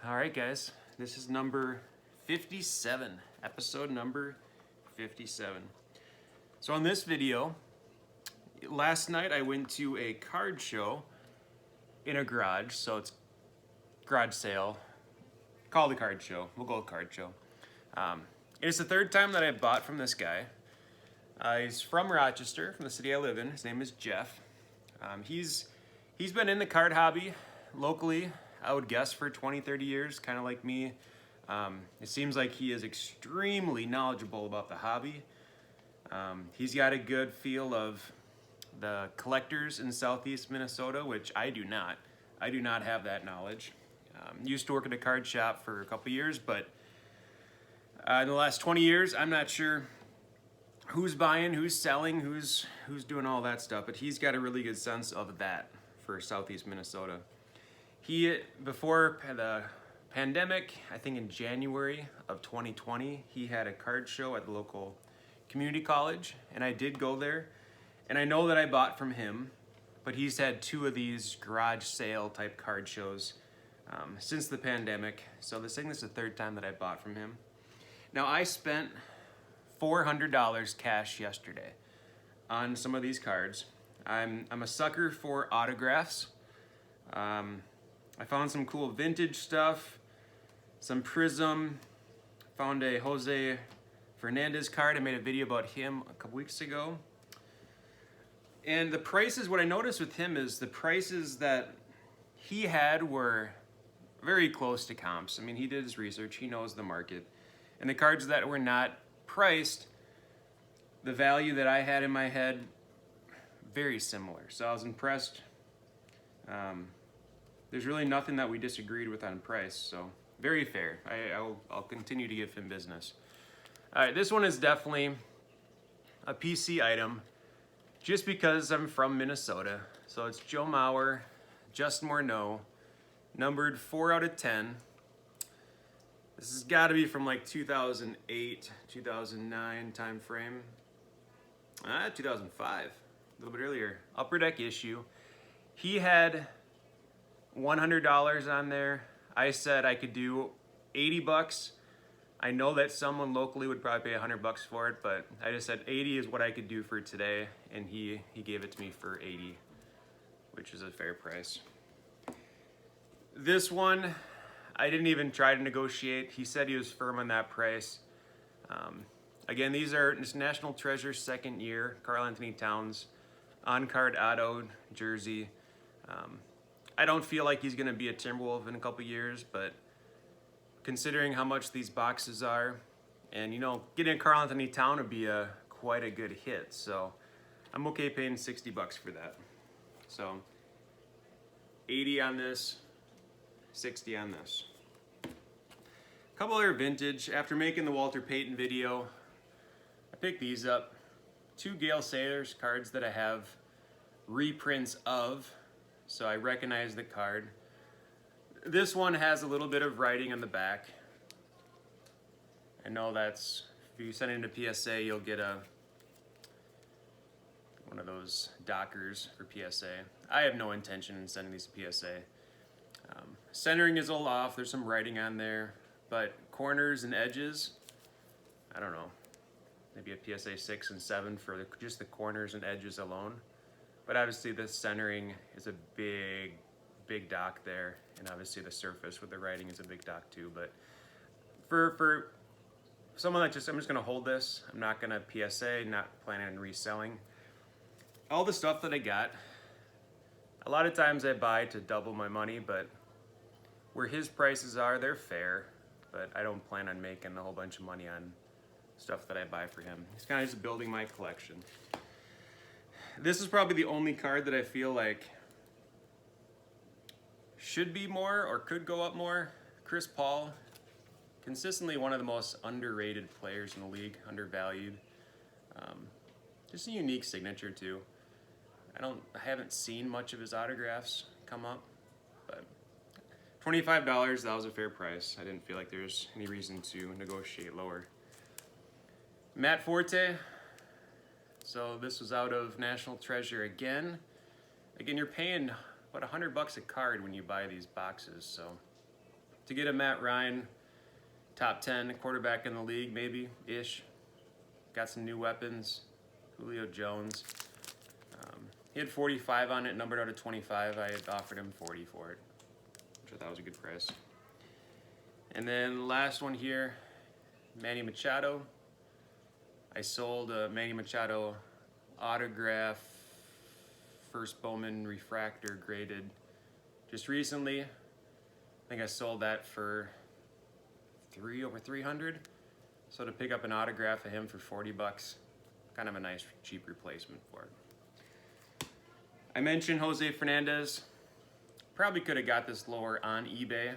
All right, guys, this is number 57, episode number 57. So on this video, last night I went to a card show in a garage, so it's garage sale. Call it a card show. We'll go with card show. It's the third time that I bought from this guy. He's from Rochester, from the city I live in. His name is Jeff. He's been in the card hobby locally, I would guess, for 20, 30 years, kind of like me. It seems like he is extremely knowledgeable about the hobby. He's got a good feel of the collectors in southeast Minnesota, which I do not. I do not have that knowledge. Used to work at a card shop for a couple years, but in the last 20 years, I'm not sure who's buying, who's selling, who's doing all that stuff, but he's got a really good sense of that for southeast Minnesota. Before the pandemic, I think in January of 2020, he had a card show at the local community college, and I did go there, and I know that I bought from him, but he's had two of these garage sale type card shows since the pandemic, so this is the third time that I bought from him. Now, I spent $400 cash yesterday on some of these cards. I'm a sucker for autographs. I found some cool vintage stuff, some Prism, found a Jose Fernandez card. I made a video about him a couple weeks ago. And the prices, what I noticed with him is the prices that he had were very close to comps. I mean, he did his research, he knows the market. And the cards that were not priced, the value that I had in my head, very similar. So I was impressed. There's really nothing that we disagreed with on price, so very fair. I'll continue to give him business. All right, this one is definitely a PC item just because I'm from Minnesota. So it's Joe Mauer, Justin Morneau, numbered 4 out of 10. This has got to be from like 2008, 2009 time frame. 2005, a little bit earlier. Upper Deck issue. He had $100 on there. I said I could do 80 bucks. I know that someone locally would probably pay 100 bucks for it, but I just said 80 is what I could do for today, and he gave it to me for 80, which is a fair price. This one, I didn't even try to negotiate. He said he was firm on that price. Again, these are just National Treasure second year, Karl Anthony Towns, on-card auto jersey. I don't feel like he's going to be a Timberwolf in a couple years, but considering how much these boxes are, and getting a Karl Anthony Town would be quite a good hit. So I'm okay paying 60 bucks for that. So 80 on this, 60 on this. A couple other vintage. After making the Walter Payton video, I picked these up. 2 Gale Sailors cards that I have reprints of, so I recognize the card. This one has a little bit of writing on the back. I know that's, if you send it into PSA, you'll get one of those dockers for PSA. I have no intention in sending these to PSA. Centering is a little off, there's some writing on there, but corners and edges, I don't know, maybe a PSA 6 and 7 for just the corners and edges alone. But obviously the centering is a big dock there, and obviously the surface with the writing is a big dock too. But for someone that I'm just gonna hold this, I'm not gonna PSA, not planning on reselling. All the stuff that I got, a lot of times I buy to double my money, but where his prices are, they're fair, but I don't plan on making a whole bunch of money on stuff that I buy for him. He's kind of just building my collection. This is probably the only card that I feel like should be more or could go up more. Chris Paul, consistently one of the most underrated players in the league, undervalued. Just a unique signature too. I haven't seen much of his autographs come up, but $25, that was a fair price. I didn't feel like there's any reason to negotiate lower. Matt Forte, so this was out of National Treasure again. Again, you're paying about $100 a card when you buy these boxes, so to get a Matt Ryan, top 10 quarterback in the league, maybe-ish. Got some new weapons. Julio Jones. He had 45 on it, numbered out of 25. I had offered him 40 for it, which I thought was a good price. And then last one here, Manny Machado. I sold a Manny Machado autograph, first Bowman refractor graded just recently. I think I sold that for over 300. So to pick up an autograph of him for 40 bucks, kind of a nice cheap replacement for it. I mentioned Jose Fernandez. Probably could have got this lower on eBay,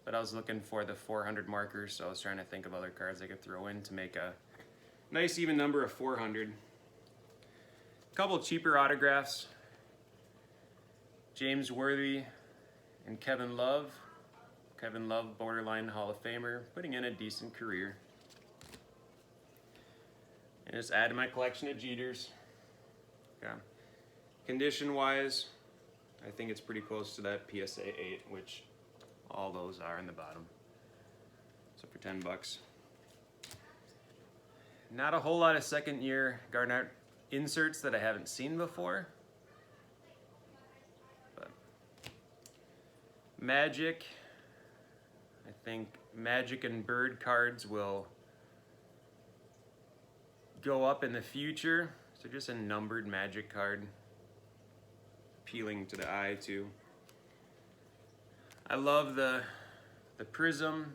but I was looking for the 400 markers, so I was trying to think of other cards I could throw in to make a nice even number of 400. A couple cheaper autographs. James Worthy and Kevin Love. Kevin Love, borderline Hall of Famer, putting in a decent career. And just add to my collection of Jeters. Okay. Condition-wise, I think it's pretty close to that PSA 8, which all those are in the bottom. So for 10 bucks. Not a whole lot of second-year Garnett inserts that I haven't seen before. But Magic, I think Magic and Bird cards will go up in the future. So just a numbered Magic card. Appealing to the eye too. I love the Prism.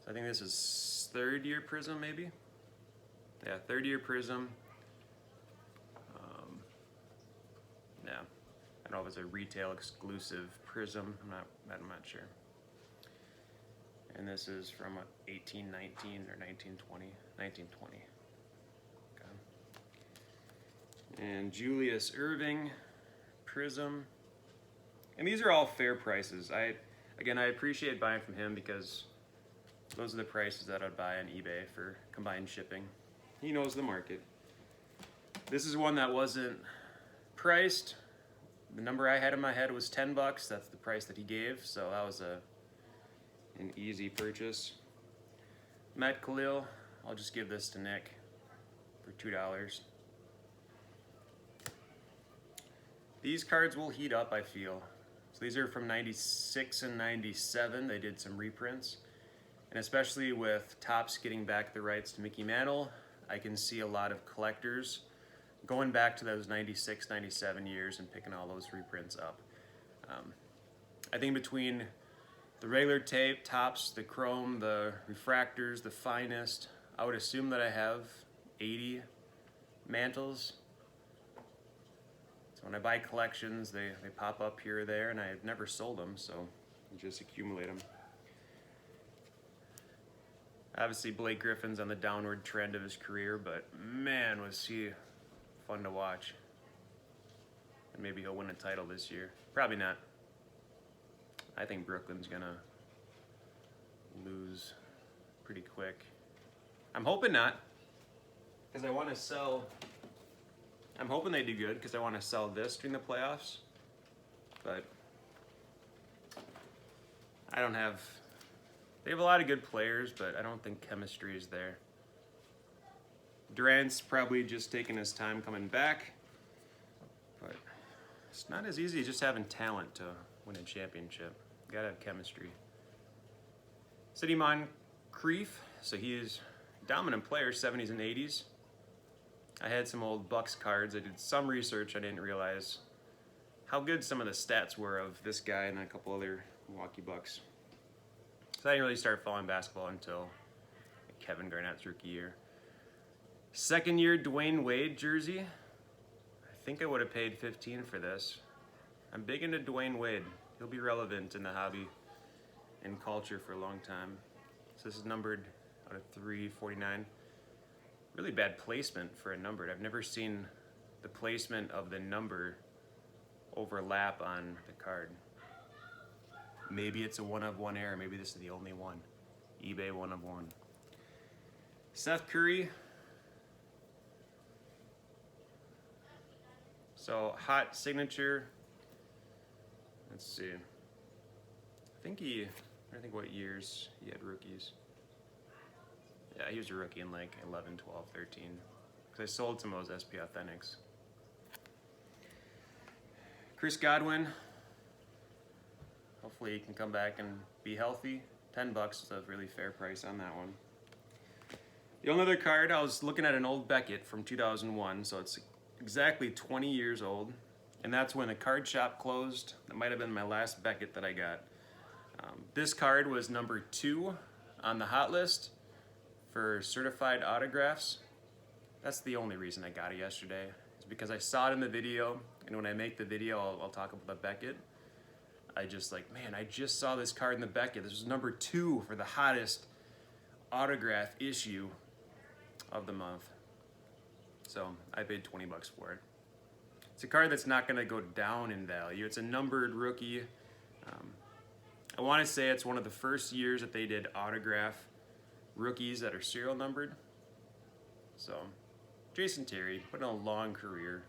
So I think this is third-year Prism, maybe? Yeah, third-year Prism. Yeah, I don't know if it's a retail exclusive Prism. I'm not sure. And this is from 1819 or 1920. 1920. Okay. And Julius Irving Prism. And these are all fair prices. I appreciate buying from him because those are the prices that I'd buy on eBay for combined shipping. He knows the market. This is one that wasn't priced. The number I had in my head was 10 bucks. That's the price that he gave, so that was an easy purchase. Matt Khalil, I'll just give this to Nick for $2. These cards will heat up, I feel. So these are from 96 and 97. They did some reprints. And especially with Topps getting back the rights to Mickey Mantle, I can see a lot of collectors going back to those 96, 97 years and picking all those reprints up. I think between the regular tape, Topps, the chrome, the refractors, the finest, I would assume that I have 80 Mantles. So when I buy collections, they pop up here or there, and I've never sold them, so I just accumulate them. Obviously, Blake Griffin's on the downward trend of his career, but man, was he fun to watch. And maybe he'll win a title this year. Probably not. I think Brooklyn's gonna lose pretty quick. I'm hoping not, because I want to sell. I'm hoping they do good, because I want to sell this during the playoffs. But I don't have. They have a lot of good players, but I don't think chemistry is there. Durant's probably just taking his time coming back, but it's not as easy as just having talent to win a championship. You gotta have chemistry. Sidney Moncrief, so he is a dominant player, 70s and 80s. I had some old Bucks cards. I did some research. I didn't realize how good some of the stats were of this guy and a couple other Milwaukee Bucks. So I didn't really start following basketball until Kevin Garnett's rookie year. Second year Dwayne Wade jersey. I think I would have paid $15 for this. I'm big into Dwayne Wade. He'll be relevant in the hobby and culture for a long time. So this is numbered out of 349. Really bad placement for a numbered. I've never seen the placement of the number overlap on the card. Maybe it's a 1 of 1 error. Maybe this is the only one. eBay 1 of 1. Seth Curry. So hot signature. Let's see. I think what years he had rookies. Yeah, he was a rookie in like 11, 12, 13. Because I sold some of those SP Authentics. Chris Godwin. Hopefully he can come back and be healthy. $10 is a really fair price on that one. The only other card, I was looking at an old Beckett from 2001, so it's exactly 20 years old. And that's when the card shop closed. That might have been my last Beckett that I got. This card was number 2 on the hot list for certified autographs. That's the only reason I got it yesterday. It's because I saw it in the video, and when I make the video, I'll talk about the Beckett. I just like, man, I just saw this card in the Beckett. This was number 2 for the hottest autograph issue of the month. So I paid $20 for it. It's a card that's not going to go down in value. It's a numbered rookie. I want to say it's one of the first years that they did autograph rookies that are serial numbered. So Jason Terry, put in a long career.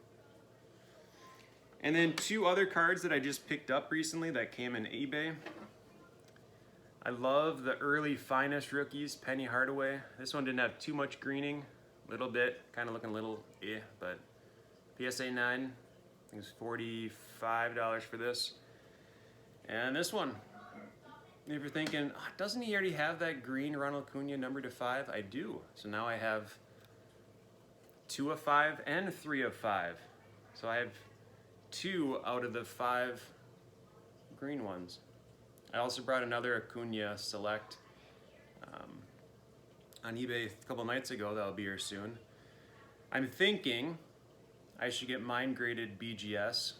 And then 2 other cards that I just picked up recently that came in eBay. I love the early finest rookies, Penny Hardaway. This one didn't have too much greening, a little bit, kind of looking a little but PSA 9, I think it's $45 for this. And this one, if you're thinking, oh, doesn't he already have that green Ronald Acuna number to 5? I do. So now I have 2 of 5 and 3 of 5. So I have 2 out of the 5 green ones. I also brought another Acuna Select on eBay a couple nights ago. That'll be here soon. I'm thinking I should get mine graded BGS,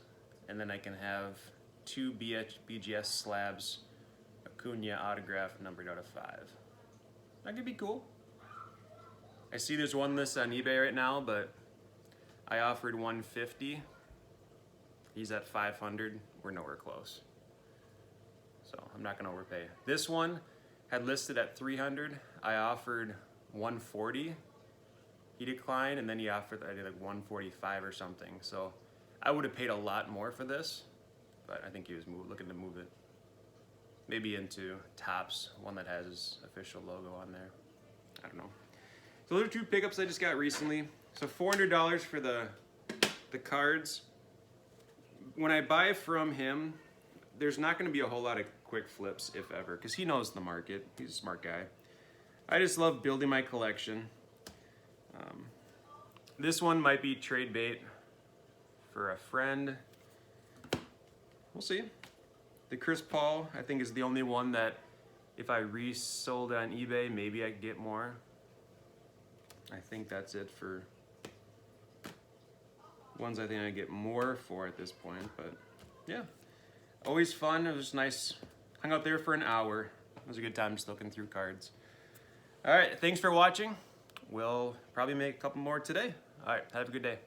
and then I can have 2 BGS slabs Acuna autograph numbered out of 5. That could be cool. I see there's one list on eBay right now, but I offered $150. He's at $500. We're nowhere close. So I'm not gonna overpay. This one had listed at $300. I offered $140. He declined, and then he offered, I did like $145 or something. So I would have paid a lot more for this, but I think he was looking to move it maybe into Topps, one that has his official logo on there. I don't know. So those are 2 pickups I just got recently. So $400 for the cards. When I buy from him, there's not going to be a whole lot of quick flips, if ever, because he knows the market. He's a smart guy. I just love building my collection. This one might be trade bait for a friend. We'll see. The Chris Paul, I think, is the only one that if I resold it on eBay, maybe I could get more. I think that's it for ones I think I get more for at this point, but yeah. Always fun. It was nice. Hung out there for an hour. It was a good time just looking through cards. All right, thanks for watching. We'll probably make a couple more today. All right, have a good day.